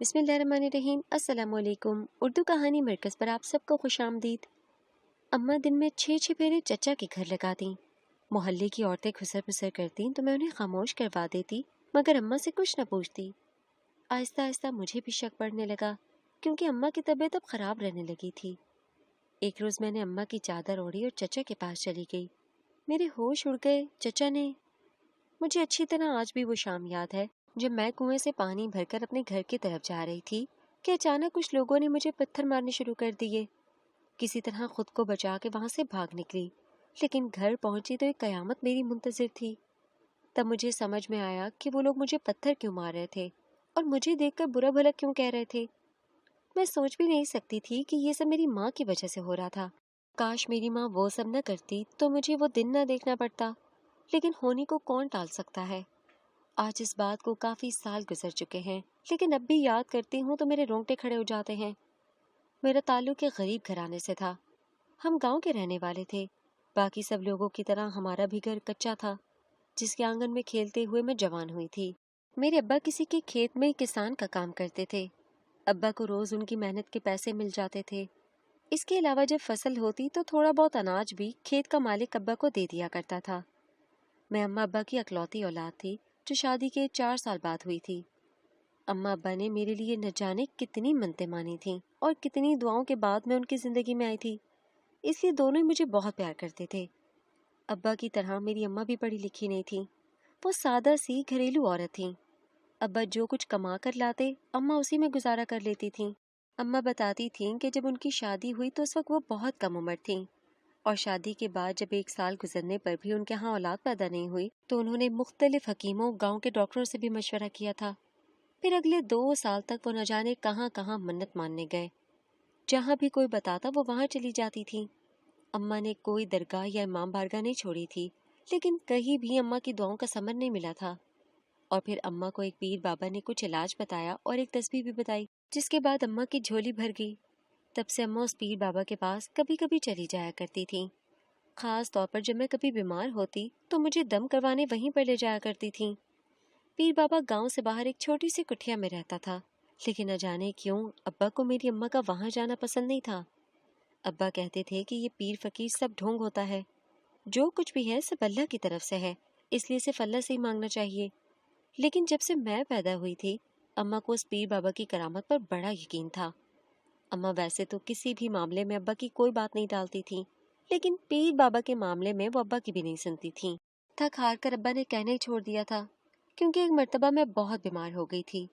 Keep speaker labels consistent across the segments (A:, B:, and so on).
A: بسم اللہ الرحمن الرحیم۔ السلام علیکم۔ اردو کہانی مرکز پر آپ سب کو خوش آمدید۔ اماں دن میں 6 پھیرے چچا کے گھر لگاتیں۔ محلے کی عورتیں خسر پسر کرتیں تو میں انہیں خاموش کروا دیتی، مگر اماں سے کچھ نہ پوچھتی۔ آہستہ آہستہ مجھے بھی شک پڑنے لگا، کیونکہ اماں کی طبیعت اب خراب رہنے لگی تھی۔ ایک روز میں نے اماں کی چادر اوڑھی اور چچا کے پاس چلی گئی۔ میرے ہوش اڑ گئے۔ چچا نے مجھے اچھی طرح آج بھی وہ شام یاد ہے جب میں کنویں سے پانی بھر کر اپنے گھر کی طرف جا رہی تھی کہ اچانک کچھ لوگوں نے مجھے پتھر مارنے شروع کر دیے۔ کسی طرح خود کو بچا کے وہاں سے بھاگ نکلی، لیکن گھر پہنچی تو ایک قیامت میری منتظر تھی۔ تب مجھے سمجھ میں آیا کہ وہ لوگ مجھے پتھر کیوں مار رہے تھے اور مجھے دیکھ کر برا بھلا کیوں کہہ رہے تھے۔ میں سوچ بھی نہیں سکتی تھی کہ یہ سب میری ماں کی وجہ سے ہو رہا تھا۔ کاش میری ماں وہ سب نہ کرتی تو مجھے وہ دن نہ دیکھنا پڑتا، لیکن ہونے کو کون ٹال سکتا ہے۔ آج اس بات کو کافی سال گزر چکے ہیں، لیکن اب بھی یاد کرتی ہوں تو میرے رونگٹے کھڑے ہو جاتے ہیں۔ میرا تعلق ایک غریب گھرانے سے تھا۔ ہم گاؤں کے رہنے والے تھے۔ باقی سب لوگوں کی طرح ہمارا بھی گھر کچا تھا، جس کے آنگن میں کھیلتے ہوئے میں جوان ہوئی تھی۔ میرے ابا کسی کے کھیت میں کسان کا کام کرتے تھے۔ ابا کو روز ان کی محنت کے پیسے مل جاتے تھے۔ اس کے علاوہ جب فصل ہوتی تو تھوڑا بہت اناج بھی کھیت کا مالک ابا کو دے دیا کرتا تھا۔ میں اماں ابا کی اکلوتی اولاد تھی جو شادی کے 4 سال بعد ہوئی تھی۔ اماں ابا نے میرے لیے نہ جانے کتنی منتیں مانی تھیں اور کتنی دعاؤں کے بعد میں ان کی زندگی میں آئی تھی، اس لیے دونوں ہی مجھے بہت پیار کرتے تھے۔ ابا کی طرح میری اماں بھی پڑھی لکھی نہیں تھیں، وہ سادہ سی گھریلو عورت تھیں۔ ابا جو کچھ کما کر لاتے اماں اسی میں گزارا کر لیتی تھیں۔ اماں بتاتی تھیں کہ جب ان کی شادی ہوئی تو اس وقت وہ بہت کم عمر تھیں، اور شادی کے بعد جب 1 سال گزرنے پر بھی ان کے ہاں اولاد پیدا نہیں ہوئی تو انہوں نے مختلف حکیموں، گاؤں کے ڈاکٹروں سے بھی مشورہ کیا تھا۔ پھر اگلے 2 سال تک وہ نہ جانے کہاں کہاں منت ماننے گئے۔ جہاں بھی کوئی بتاتا وہ وہاں چلی جاتی تھیں۔ اماں نے کوئی درگاہ یا امام بارگاہ نہیں چھوڑی تھی، لیکن کہیں بھی اماں کی دعاؤں کا ثمر نہیں ملا تھا۔ اور پھر اماں کو ایک پیر بابا نے کچھ علاج بتایا اور ایک تسبیح بھی بتائی، جس کے بعد اماں کی جھولی بھر گئی۔ تب سے اماں اس پیر بابا کے پاس کبھی کبھی چلی جایا کرتی تھیں۔ خاص طور پر جب میں کبھی بیمار ہوتی تو مجھے دم کروانے وہیں پر لے جایا کرتی تھیں۔ پیر بابا گاؤں سے باہر ایک چھوٹی سی کٹھیا میں رہتا تھا، لیکن نہ جانے کیوں ابا کو میری اماں کا وہاں جانا پسند نہیں تھا۔ ابا کہتے تھے کہ یہ پیر فقیر سب ڈھونگ ہوتا ہے، جو کچھ بھی ہے سب اللہ کی طرف سے ہے، اس لیے صرف اللہ سے ہی مانگنا چاہیے۔ لیکن جب سے میں پیدا ہوئی تھی اماں کو اس پیر بابا کی کرامت پر بڑا یقین تھا۔ اماں ویسے تو کسی بھی معاملے میں ابا کی کوئی بات نہیں ڈالتی تھیں، لیکن پیر بابا کے معاملے میں وہ ابا کی بھی نہیں سنتی تھیں۔ تھک ہار کر ابا نے کہنا ہی چھوڑ دیا تھا، کیونکہ ایک مرتبہ میں بہت بیمار ہو گئی تھی۔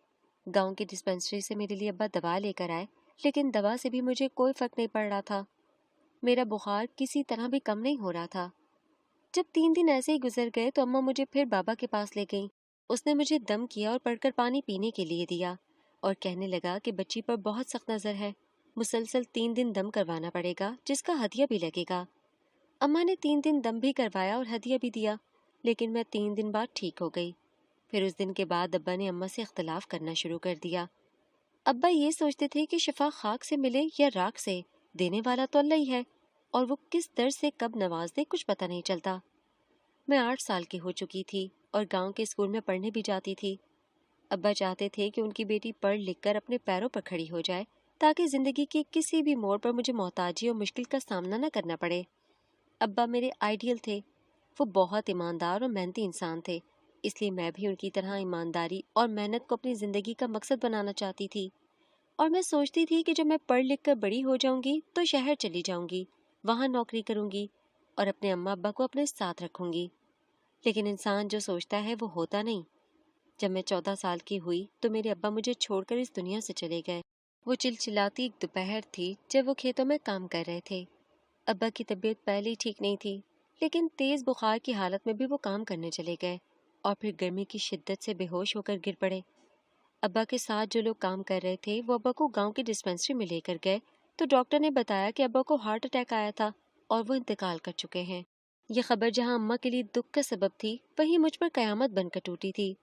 A: گاؤں کی ڈسپینسری سے میرے لیے ابا دوا لے کر آئے، لیکن دوا سے بھی مجھے کوئی فرق نہیں پڑ رہا تھا۔ میرا بخار کسی طرح بھی کم نہیں ہو رہا تھا۔ جب 3 دن ایسے ہی گزر گئے تو اماں مجھے پھر بابا کے پاس لے گئیں۔ اس نے مجھے دم کیا اور پڑھ کر پانی پینے کے لیے دیا، اور کہنے لگا کہ بچی پر بہت سخت نظر ہے، مسلسل 3 دن دم کروانا پڑے گا، جس کا ہدیہ بھی لگے گا۔ اماں نے 3 دن دم بھی کروایا اور ہدیہ بھی دیا، لیکن میں 3 دن بعد ٹھیک ہو گئی۔ پھر اس دن کے بعد ابا نے اماں سے اختلاف کرنا شروع کر دیا۔ ابا یہ سوچتے تھے کہ شفا خاک سے ملے یا راکھ سے، دینے والا تو اللہ ہی ہے، اور وہ کس درد سے کب نواز دے کچھ پتہ نہیں چلتا۔ میں 8 سال کی ہو چکی تھی اور گاؤں کے اسکول میں پڑھنے بھی جاتی تھی۔ ابا چاہتے تھے کہ ان کی بیٹی پڑھ لکھ کر اپنے پیروں پر کھڑی ہو جائے، تاکہ زندگی کے کسی بھی موڑ پر مجھے محتاجی اور مشکل کا سامنا نہ کرنا پڑے۔ ابا میرے آئیڈیل تھے، وہ بہت ایماندار اور محنتی انسان تھے، اس لیے میں بھی ان کی طرح ایمانداری اور محنت کو اپنی زندگی کا مقصد بنانا چاہتی تھی۔ اور میں سوچتی تھی کہ جب میں پڑھ لکھ کر بڑی ہو جاؤں گی تو شہر چلی جاؤں گی، وہاں نوکری کروں گی اور اپنے اماں ابا کو اپنے ساتھ رکھوں گی۔ لیکن انسان جو سوچتا ہے وہ ہوتا نہیں۔ جب میں 14 سال کی ہوئی تو میرے ابا مجھے چھوڑ کر اس دنیا سے چلے گئے۔ وہ چلچلاتی ایک دوپہر تھی جب وہ کھیتوں میں کام کر رہے تھے۔ ابا کی طبیعت پہلے ہی ٹھیک نہیں تھی، لیکن تیز بخار کی حالت میں بھی وہ کام کرنے چلے گئے اور پھر گرمی کی شدت سے بے ہوش ہو کر گر پڑے۔ ابا کے ساتھ جو لوگ کام کر رہے تھے وہ ابا کو گاؤں کی ڈسپینسری میں لے کر گئے تو ڈاکٹر نے بتایا کہ ابا کو ہارٹ اٹیک آیا تھا اور وہ انتقال کر چکے ہیں۔ یہ خبر جہاں اماں کے لیے دکھ کا سبب تھی، وہیں مجھ پر قیامت بن کر ٹوٹی تھی۔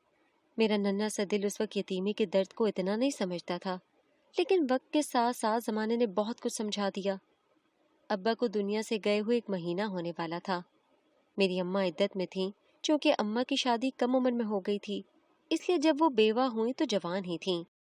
A: میرا ننھا سا دل اس وقت یتیمی کے درد کو اتنا نہیں سمجھتا تھا، لیکن وقت کے ساتھ ساتھ زمانے نے بہت کچھ سمجھا دیا۔ ابا کو دنیا سے گئے ہوئے 1 مہینہ ہونے والا تھا۔ میری اماں عدت میں تھیں، چونکہ اماں کی شادی کم عمر میں ہو گئی تھی، اس لیے جب وہ بیوہ ہوئیں تو جوان ہی تھیں۔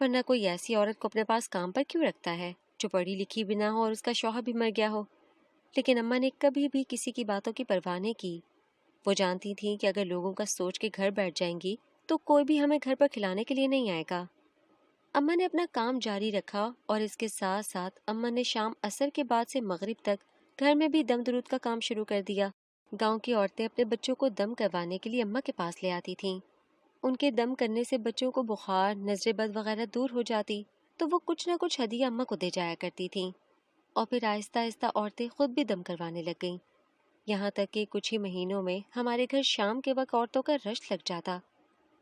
A: ورنہ کوئی ایسی عورت کو اپنے پاس کام پر کیوں رکھتا ہے جو پڑھی لکھی بھی نہ ہو اور اس کا شوہر بھی مر گیا ہو؟ لیکن اماں نے کبھی بھی کسی کی باتوں کی پرواہ نہیں کی۔ وہ جانتی تھیں کہ اگر لوگوں کا سوچ کے گھر بیٹھ جائیں گی تو کوئی بھی ہمیں گھر پر کھلانے کے لیے نہیں آئے گا۔ اماں نے اپنا کام جاری رکھا اور اس کے ساتھ ساتھ اماں نے شام عصر کے بعد سے مغرب تک گھر میں بھی دم درود کا کام شروع کر دیا۔ گاؤں کی عورتیں اپنے بچوں کو دم کروانے کے لیے اماں کے پاس لے آتی تھیں۔ ان کے دم کرنے سے بچوں کو بخار، نظر بد وغیرہ دور ہو جاتی تو وہ کچھ نہ کچھ ہدیہ اماں کو دے جایا کرتی تھیں، اور پھر آہستہ آہستہ عورتیں خود بھی دم کروانے لگ گئیں، یہاں تک کہ کچھ ہی مہینوں میں ہمارے گھر شام کے وقت عورتوں کا رش لگ جاتا۔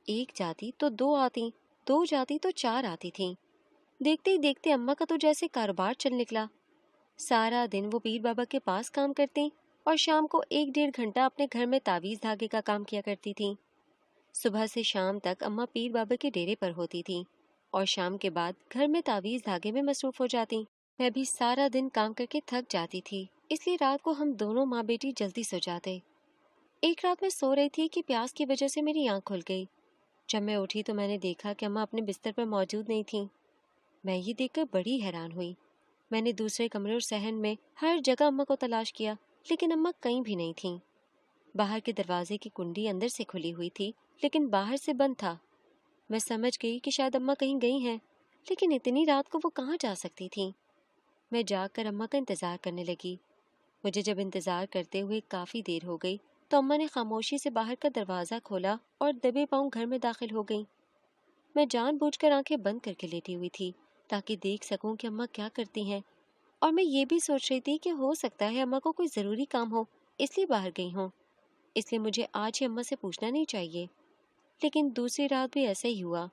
A: ایک جاتی تو دو آتی، دو جاتی تو چار آتی تھیں۔ دیکھتے ہی دیکھتے اماں کا تو جیسے کاروبار چل نکلا۔ سارا دن وہ پیر بابا کے پاس کام کرتی اور شام کو 1 ڈیڑھ گھنٹہ اپنے گھر میں تعویذ دھاگے کا کام کیا کرتی تھیں۔ صبح سے شام تک اماں پیر بابا کے ڈیرے پر ہوتی تھیں اور شام کے بعد گھر میں تعویذ دھاگے میں مصروف ہو جاتی۔ میں بھی سارا دن کام کر کے تھک جاتی تھی، اس لیے رات کو ہم دونوں ماں بیٹی جلدی سو جاتے۔ ایک رات میں سو رہی تھی کہ پیاس کی وجہ سے میری آنکھ کھل گئی۔ جب میں اٹھی تو میں نے دیکھا کہ اماں اپنے بستر پر موجود نہیں تھیں۔ میں یہ دیکھ کر بڑی حیران ہوئی۔ میں نے دوسرے کمرے اور صحن میں ہر جگہ اماں کو تلاش کیا، لیکن اماں کہیں بھی نہیں تھیں۔ باہر کے دروازے کی کنڈی اندر سے کھلی ہوئی تھی لیکن باہر سے بند تھا۔ میں سمجھ گئی کہ شاید اماں کہیں گئی ہیں، لیکن اتنی رات کو وہ کہاں جا سکتی تھیں؟ میں جاگ کر اماں کا انتظار کرنے لگی۔ مجھے جب انتظار کرتے ہوئے کافی دیر ہو گئی تو اماں نے خاموشی سے باہر کا دروازہ کھولا اور دبے پاؤں گھر میں داخل ہو گئیں۔ میں جان بوجھ کر آنکھیں بند کر کے لیٹی ہوئی تھی تاکہ دیکھ سکوں کہ اماں کیا کرتی ہیں، اور میں یہ بھی سوچ رہی تھی کہ ہو سکتا ہے اماں کو کوئی ضروری کام ہو اس لیے باہر گئی ہوں، اس لیے مجھے آج ہی اماں سے پوچھنا نہیں چاہیے۔ لیکن دوسری رات بھی ایسا ہی ہوا،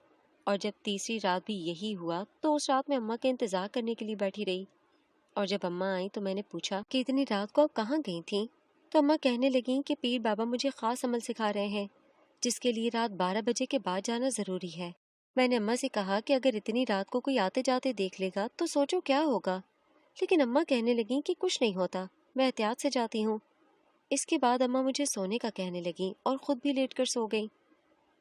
A: اور جب تیسری رات بھی یہی ہوا تو اس رات میں اماں کا انتظار کرنے کے لیے بیٹھی رہی۔ اور جب اماں آئیں تو میں نے پوچھا کہ اتنی رات کو آپ کہاں گئی تھیں؟ تو اماں کہنے لگیں کہ پیر بابا مجھے خاص عمل سکھا رہے ہیں جس کے لیے رات 12 بجے کے بعد جانا ضروری ہے۔ میں نے اماں سے کہا کہ اگر اتنی رات کو کوئی آتے جاتے دیکھ لے گا تو سوچو کیا ہوگا، لیکن اماں کہنے لگیں کہ کچھ نہیں ہوتا، میں احتیاط سے جاتی ہوں۔ اس کے بعد اماں مجھے سونے کا کہنے لگیں اور خود بھی لیٹ کر سو گئیں۔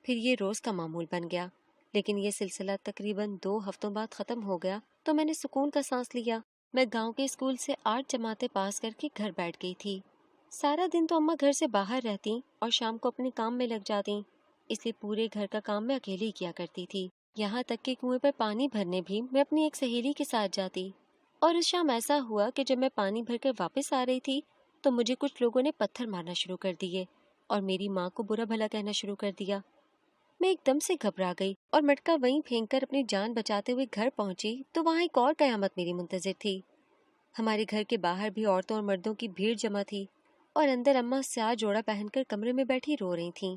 A: پھر یہ روز کا معمول بن گیا، لیکن یہ سلسلہ تقریباً 2 ہفتوں بعد ختم ہو گیا تو میں نے سکون کا سانس لیا۔ میں گاؤں کے اسکول سے 8 جماعتیں پاس کر کے گھر بیٹھ گئی تھی۔ سارا دن تو اماں گھر سے باہر رہتی اور شام کو اپنے کام میں لگ جاتی، اس لیے پورے گھر کا کام میں اکیلے ہی کیا کرتی تھی، یہاں تک کہ کنویں پر پانی بھرنے بھی میں اپنی ایک سہیلی کے ساتھ جاتی۔ اور اس شام ایسا ہوا کہ جب میں پانی بھر کر واپس آ رہی تھی تو مجھے کچھ لوگوں نے پتھر مارنا شروع کر دیے اور میری ماں کو برا بھلا کہنا شروع کر دیا۔ میں ایک دم سے گھبرا گئی اور مٹکا وہیں پھینک کر اپنی جان بچاتے ہوئے گھر پہنچی تو وہاں ایک اور قیامت میری منتظر تھی۔ ہمارے گھر کے باہر بھی عورتوں اور مردوں کی بھیڑ جمع تھی اور اندر اماں سیاہ جوڑا پہن کر کمرے میں بیٹھی رو رہی تھیں۔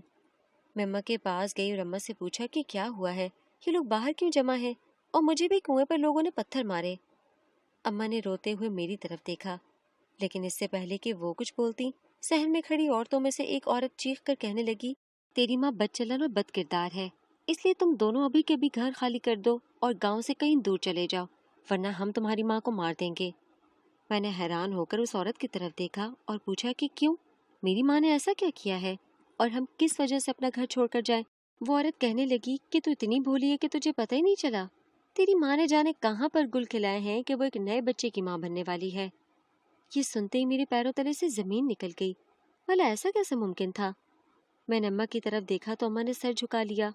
A: میں اماں کے پاس گئی اور اماں سے پوچھا کہ کیا ہوا ہے، یہ لوگ باہر کیوں جمع ہیں اور مجھے بھی کنویں پر لوگوں نے پتھر مارے۔ اماں نے روتے ہوئے میری طرف دیکھا، لیکن اس سے پہلے کہ وہ کچھ بولتی، صحن میں کھڑی عورتوں میں سے ایک عورت چیخ کر کہنے لگی، تیری ماں بد چلن اور بد کردار ہے، اس لیے تم دونوں ابھی کے بھی گھر خالی کر دو اور گاؤں سے کہیں دور چلے جاؤ، ورنہ ہم تمہاری ماں کو مار دیں گے۔ میں نے حیران ہو کر اس عورت کی طرف دیکھا اور پوچھا کہ کیوں، میری ماں نے ایسا کیا کیا ہے اور ہم کس وجہ سے اپنا گھر چھوڑ کر جائیں؟ وہ عورت کہنے لگی کہ تو اتنی بھولی ہے کہ تجھے پتہ ہی نہیں چلا، تیری ماں نے جانے کہاں پر گل کھلائے ہیں کہ وہ ایک نئے بچے کی ماں بننے والی ہے۔ یہ سنتے ہی میرے پیروں تلے سے زمین نکل گئی، بھلا ایسا کیسے ممکن تھا؟ میں نے اماں کی طرف دیکھا تو اماں نے سر جھکا لیا۔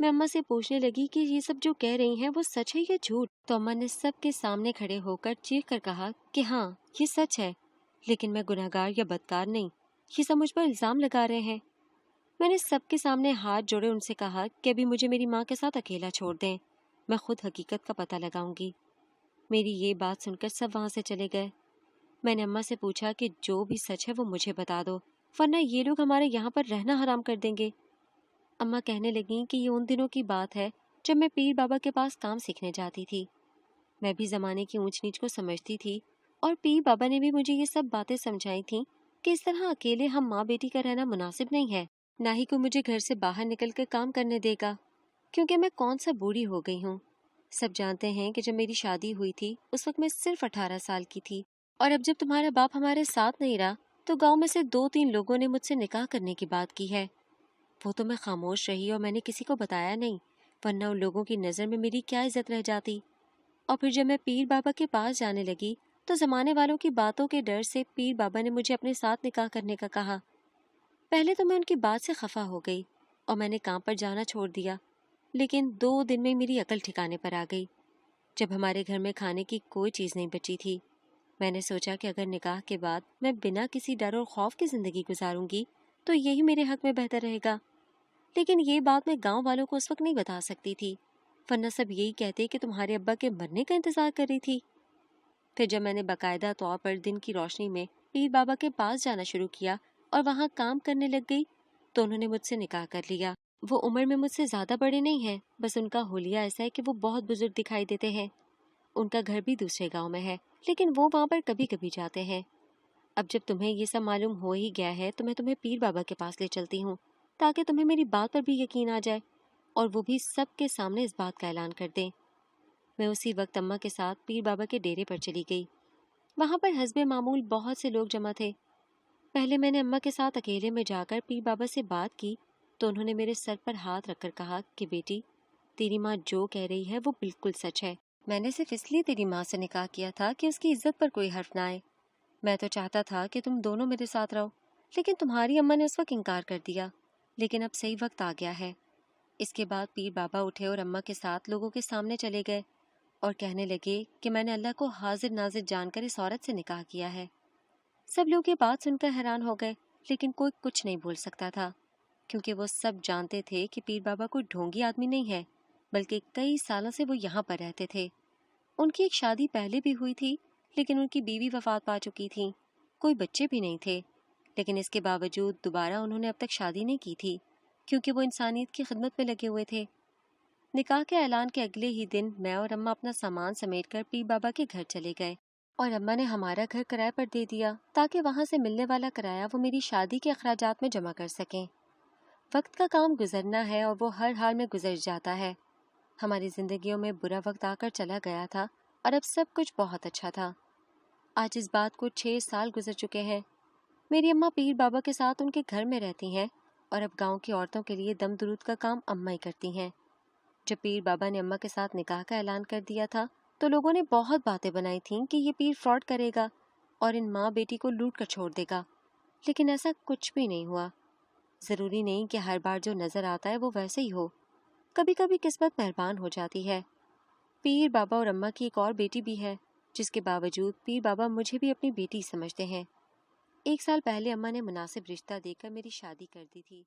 A: میں اماں سے پوچھنے لگی کہ یہ سب جو کہہ رہی ہیں وہ سچ ہے یا جھوٹ؟ تو اماں نے سب کے سامنے کھڑے ہو کر چیخ کر کہا کہ ہاں یہ سچ ہے، لیکن میں گنہگار یا بدکار نہیں، یہ سب مجھ پر الزام لگا رہے ہیں۔ میں نے سب کے سامنے ہاتھ جوڑے ان سے کہا کہ ابھی مجھے میری ماں کے ساتھ اکیلا چھوڑ دیں، میں خود حقیقت کا پتہ لگاؤں گی۔ میری یہ بات سن کر سب وہاں سے چلے گئے۔ میں نے اماں سے پوچھا کہ جو بھی سچ ہے وہ مجھے بتا دو، ورنہ یہ لوگ ہمارے یہاں پر رہنا حرام کر دیں گے۔ اماں کہنے لگیں کہ یہ ان دنوں کی بات ہے جب میں پیر بابا کے پاس کام سیکھنے جاتی تھی۔ میں بھی زمانے کی اونچ نیچ کو سمجھتی تھی اور پیر بابا نے بھی مجھے یہ سب باتیں سمجھائی تھیں کہ اس طرح اکیلے ہم ماں بیٹی کا رہنا مناسب نہیں ہے، نہ ہی کوئی مجھے گھر سے باہر نکل کر کام کرنے دے گا، کیونکہ میں کون سا بوڑھی ہو گئی ہوں۔ سب جانتے ہیں کہ جب میری شادی ہوئی تھی اس وقت میں صرف 18 سال کی تھی، اور اب جب تمہارا باپ ہمارے ساتھ نہیں رہا تو گاؤں میں سے 2 3 لوگوں نے مجھ سے نکاح کرنے کی بات کی ہے۔ وہ تو میں خاموش رہی اور میں نے کسی کو بتایا نہیں، ورنہ ان لوگوں کی نظر میں میری کیا عزت رہ جاتی۔ اور پھر جب میں پیر بابا کے پاس جانے لگی تو زمانے والوں کی باتوں کے ڈر سے پیر بابا نے مجھے اپنے ساتھ نکاح کرنے کا کہا۔ پہلے تو میں ان کی بات سے خفا ہو گئی اور میں نے کام پر جانا چھوڑ دیا، لیکن 2 دن میں میری عقل ٹھکانے پر آ گئی۔ جب ہمارے گھر میں کھانے کی کوئی چیز نہیں بچی تھی، میں نے سوچا کہ اگر نکاح کے بعد میں بنا کسی ڈر اور خوف کی زندگی گزاروں گی تو یہی میرے حق میں بہتر رہے گا۔ لیکن یہ بات میں گاؤں والوں کو اس وقت نہیں بتا سکتی تھی، ورنہ سب یہی کہتے کہ تمہارے ابا کے مرنے کا انتظار کر رہی تھی۔ پھر جب میں نے باقاعدہ طور پر دن کی روشنی میں پیر بابا کے پاس جانا شروع کیا اور وہاں کام کرنے لگ گئی تو انہوں نے مجھ سے نکاح کر لیا۔ وہ عمر میں مجھ سے زیادہ بڑے نہیں ہیں، بس ان کا حلیہ ایسا ہے کہ وہ بہت بزرگ دکھائی دیتے ہیں۔ ان کا گھر بھی دوسرے گاؤں میں ہے، لیکن وہ وہاں پر کبھی کبھی جاتے ہیں۔ اب جب تمہیں یہ سب معلوم ہو ہی گیا ہے تو میں تمہیں پیر بابا کے پاس لے چلتی ہوں تاکہ تمہیں میری بات پر بھی یقین آ جائے اور وہ بھی سب کے سامنے اس بات کا اعلان کر دیں۔ میں اسی وقت اماں کے ساتھ پیر بابا کے ڈیرے پر چلی گئی۔ وہاں پر حسب معمول بہت سے لوگ جمع تھے۔ پہلے میں نے اماں کے ساتھ اکیلے میں جا کر پیر بابا سے بات کی تو انہوں نے میرے سر پر ہاتھ رکھ کر کہا کہ بیٹی، تیری ماں جو کہہ رہی ہے وہ بالکل سچ ہے۔ میں نے صرف اس لیے تیری ماں سے نکاح کیا تھا کہ اس کی عزت پر کوئی حرف نہ آئے۔ میں تو چاہتا تھا کہ تم دونوں میرے ساتھ رہو، لیکن تمہاری اماں نے اس وقت انکار کر دیا۔ لیکن اب صحیح وقت آ گیا ہے۔ اس کے بعد پیر بابا اٹھے اور اماں کے ساتھ لوگوں کے سامنے چلے گئے اور کہنے لگے کہ میں نے اللہ کو حاضر ناظر جان کر اس عورت سے نکاح کیا ہے۔ سب لوگ یہ بات سن کر حیران ہو گئے، لیکن کوئی کچھ نہیں بول سکتا تھا، کیونکہ وہ سب جانتے تھے کہ پیر بابا کوئی ڈھونگی آدمی نہیں ہے، بلکہ کئی سالوں سے وہ یہاں پر رہتے تھے۔ ان کی ایک شادی پہلے بھی ہوئی تھی، لیکن ان کی بیوی وفات پا چکی تھی، کوئی بچے بھی نہیں تھے، لیکن اس کے باوجود دوبارہ انہوں نے اب تک شادی نہیں کی تھی، کیونکہ وہ انسانیت کی خدمت میں لگے ہوئے تھے۔ نکاح کے اعلان کے اگلے ہی دن میں اور اماں اپنا سامان سمیٹ کر پیر بابا کے گھر چلے گئے، اور اماں نے ہمارا گھر کرائے پر دے دیا تاکہ وہاں سے ملنے والا کرایہ وہ میری شادی کے اخراجات میں جمع کر سکیں۔ وقت کا کام گزرنا ہے اور وہ ہر حال میں گزر جاتا ہے۔ ہماری زندگیوں میں برا وقت آ کر چلا گیا تھا اور اب سب کچھ بہت اچھا تھا۔ آج اس بات کو 6 سال گزر چکے ہیں۔ میری اماں پیر بابا کے ساتھ ان کے گھر میں رہتی ہیں اور اب گاؤں کی عورتوں کے لیے دم درود کا کام اماں ہی کرتی ہیں۔ جب پیر بابا نے اماں کے ساتھ نکاح کا اعلان کر دیا تھا تو لوگوں نے بہت باتیں بنائی تھیں کہ یہ پیر فراڈ کرے گا اور ان ماں بیٹی کو لوٹ کر چھوڑ دے گا، لیکن ایسا کچھ بھی نہیں ہوا۔ ضروری نہیں کہ ہر بار جو نظر آتا ہے وہ ویسے ہی ہو، کبھی کبھی قسمت مہربان ہو جاتی ہے۔ پیر بابا اور اماں کی ایک اور بیٹی بھی ہے، جس کے باوجود پیر بابا مجھے بھی اپنی بیٹی سمجھتے ہیں۔ 1 سال پہلے اماں نے مناسب رشتہ دے کر میری شادی کر دی تھی۔